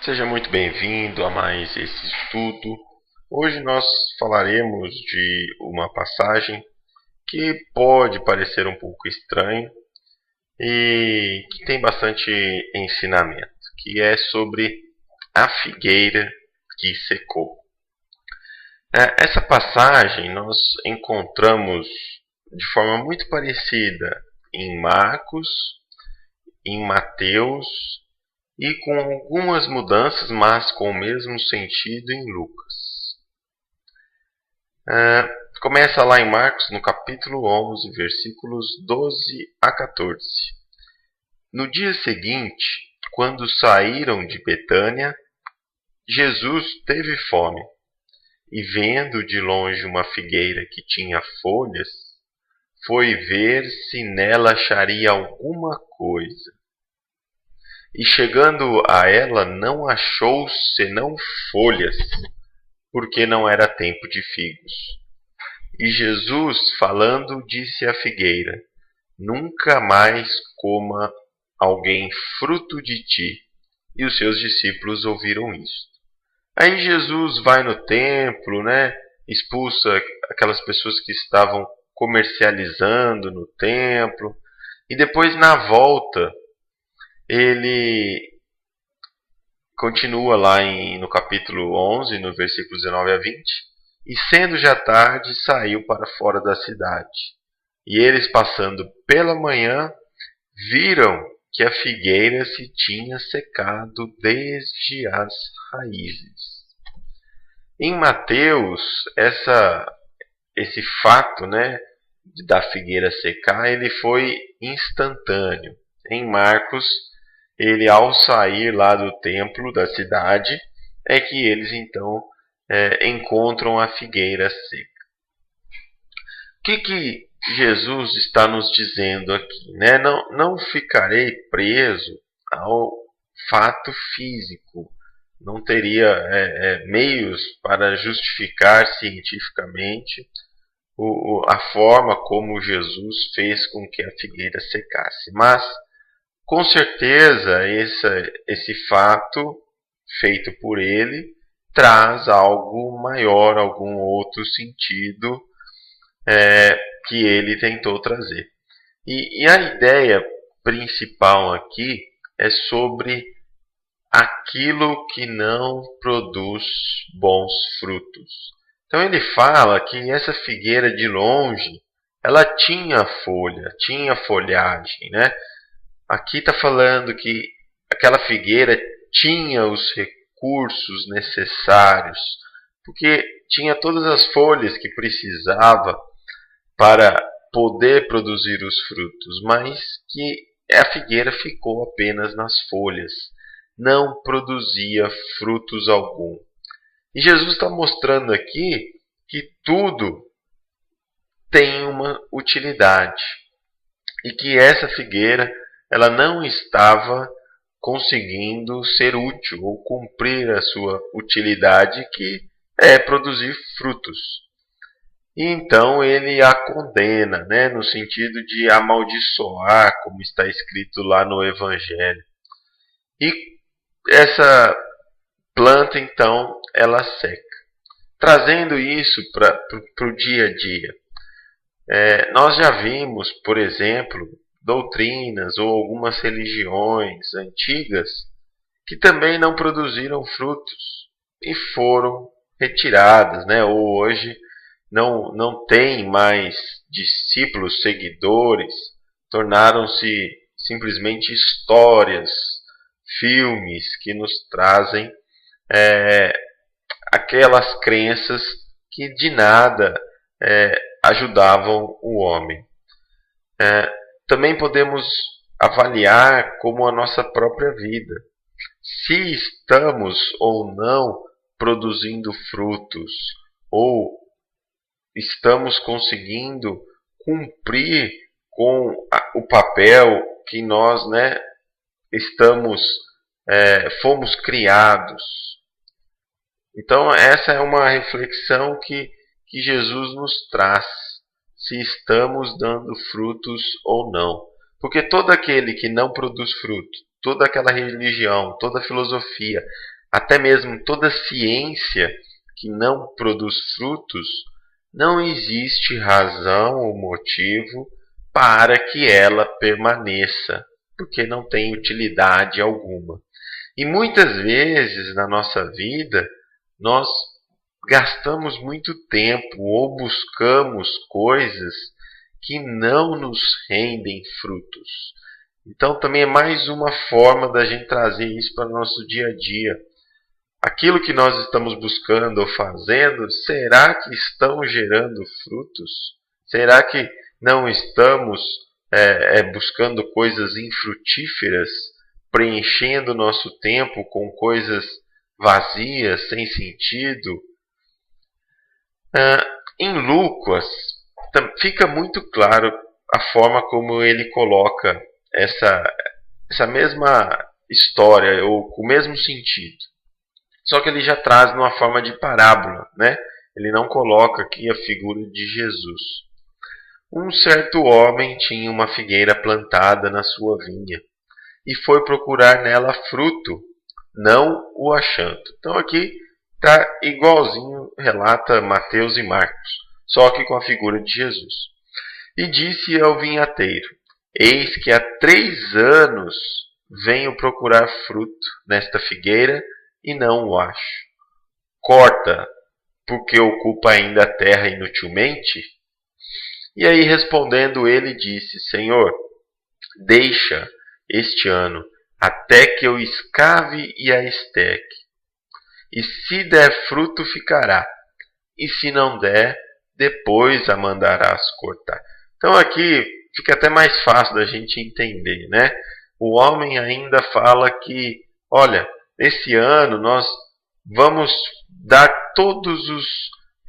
Seja muito bem-vindo a mais esse estudo. Hoje nós falaremos de uma passagem que pode parecer um pouco estranha e que tem bastante ensinamento, que é sobre a figueira que secou. Essa passagem nós encontramos de forma muito parecida em Marcos, em Mateus e com algumas mudanças, mas com o mesmo sentido em Lucas. Começa lá em Marcos, no capítulo 11, versículos 12 a 14. No dia seguinte, quando saíram de Betânia, Jesus teve fome, e vendo de longe uma figueira que tinha folhas, foi ver se nela acharia alguma coisa. E chegando a ela, não achou senão folhas, porque não era tempo de figos. E Jesus, falando, disse à figueira: Nunca mais coma alguém fruto de ti. E os seus discípulos ouviram isso. Aí Jesus vai no templo, expulsa aquelas pessoas que estavam comercializando no templo. E depois, na volta, ele continua lá no capítulo 11, no versículo 19 a 20. E sendo já tarde, saiu para fora da cidade. E eles, passando pela manhã, viram que a figueira se tinha secado desde as raízes. Em Mateus, esse fato, da figueira secar, ele foi instantâneo. Em Marcos, ele, ao sair lá do templo da cidade, é que eles então encontram a figueira seca. O que Jesus está nos dizendo aqui? Não ficarei preso ao fato físico. Não teria meios para justificar cientificamente a forma como Jesus fez com que a figueira secasse. Mas, com certeza, esse fato feito por ele traz algo maior, algum outro sentido que ele tentou trazer. E a ideia principal aqui é sobre aquilo que não produz bons frutos. Então ele fala que essa figueira de longe, ela tinha folha, tinha folhagem, Aqui está falando que aquela figueira tinha os recursos necessários, porque tinha todas as folhas que precisava para poder produzir os frutos, mas que a figueira ficou apenas nas folhas, não produzia frutos algum. E Jesus está mostrando aqui que tudo tem uma utilidade e que essa figueira ela não estava conseguindo ser útil ou cumprir a sua utilidade, que é produzir frutos. E então ele a condena, no sentido de amaldiçoar, como está escrito lá no Evangelho. E essa planta, então, ela seca. Trazendo isso para o dia a dia. Nós já vimos, por exemplo, doutrinas ou algumas religiões antigas que também não produziram frutos e foram retiradas, ou hoje não tem mais discípulos, seguidores, tornaram-se simplesmente histórias, filmes que nos trazem aquelas crenças que de nada ajudavam o homem. Também podemos avaliar como a nossa própria vida, se estamos ou não produzindo frutos, ou estamos conseguindo cumprir com o papel que nós fomos criados. Então essa é uma reflexão que Jesus nos traz, se estamos dando frutos ou não. Porque todo aquele que não produz fruto, toda aquela religião, toda filosofia, até mesmo toda ciência que não produz frutos, não existe razão ou motivo para que ela permaneça, porque não tem utilidade alguma. E muitas vezes na nossa vida, nós gastamos muito tempo ou buscamos coisas que não nos rendem frutos. Então também é mais uma forma da gente trazer isso para o nosso dia a dia. Aquilo que nós estamos buscando ou fazendo, será que estão gerando frutos? Será que não estamos buscando coisas infrutíferas, preenchendo o nosso tempo com coisas vazias, sem sentido? Em Lucas, fica muito claro a forma como ele coloca essa mesma história, ou com o mesmo sentido. Só que ele já traz numa forma de parábola, né? Ele não coloca aqui a figura de Jesus. Um certo homem tinha uma figueira plantada na sua vinha e foi procurar nela fruto, não o achando. Então aqui está igualzinho, relata Mateus e Marcos, só que com a figura de Jesus. E disse ao vinhateiro: eis que há 3 anos venho procurar fruto nesta figueira e não o acho. Corta, porque ocupa ainda a terra inutilmente? E aí respondendo ele disse: Senhor, deixa este ano, até que eu escave e a esteque. E se der fruto, ficará. E se não der, depois a mandarás cortar. Então aqui fica até mais fácil da gente entender, né? O homem ainda fala que, olha, esse ano nós vamos dar todos os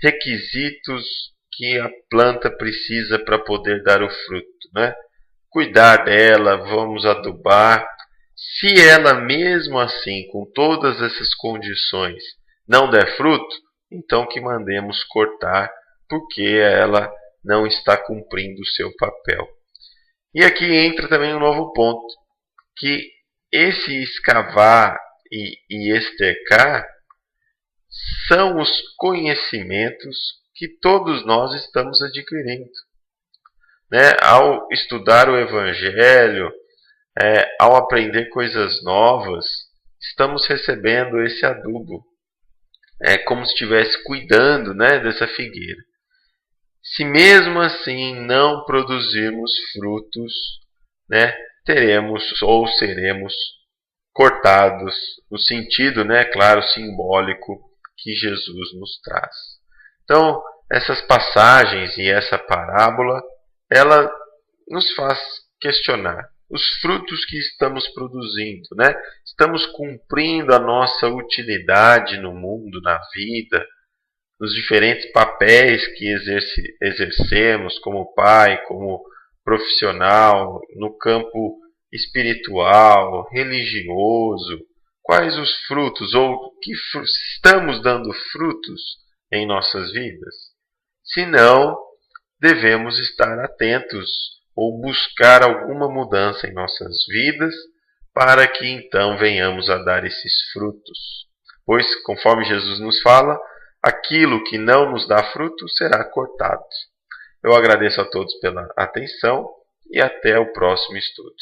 requisitos que a planta precisa para poder dar o fruto, né? Cuidar dela, vamos adubar. Se ela mesmo assim, com todas essas condições, não der fruto, então que mandemos cortar, porque ela não está cumprindo o seu papel. E aqui entra também um novo ponto, que esse escavar e estercar são os conhecimentos que todos nós estamos adquirindo, né? Ao estudar o Evangelho, ao aprender coisas novas, estamos recebendo esse adubo. É como se estivesse cuidando, né, dessa figueira. Se mesmo assim não produzirmos frutos, né, teremos ou seremos cortados, no sentido, né, claro, simbólico que Jesus nos traz. Então, essas passagens e essa parábola, ela nos faz questionar os frutos que estamos produzindo, né? Estamos cumprindo a nossa utilidade no mundo, na vida, nos diferentes papéis que exercemos como pai, como profissional, no campo espiritual, religioso. Quais os frutos, ou que estamos dando frutos em nossas vidas? Se não, devemos estar atentos ou buscar alguma mudança em nossas vidas para que então venhamos a dar esses frutos. Pois, conforme Jesus nos fala, aquilo que não nos dá fruto será cortado. Eu agradeço a todos pela atenção e até o próximo estudo.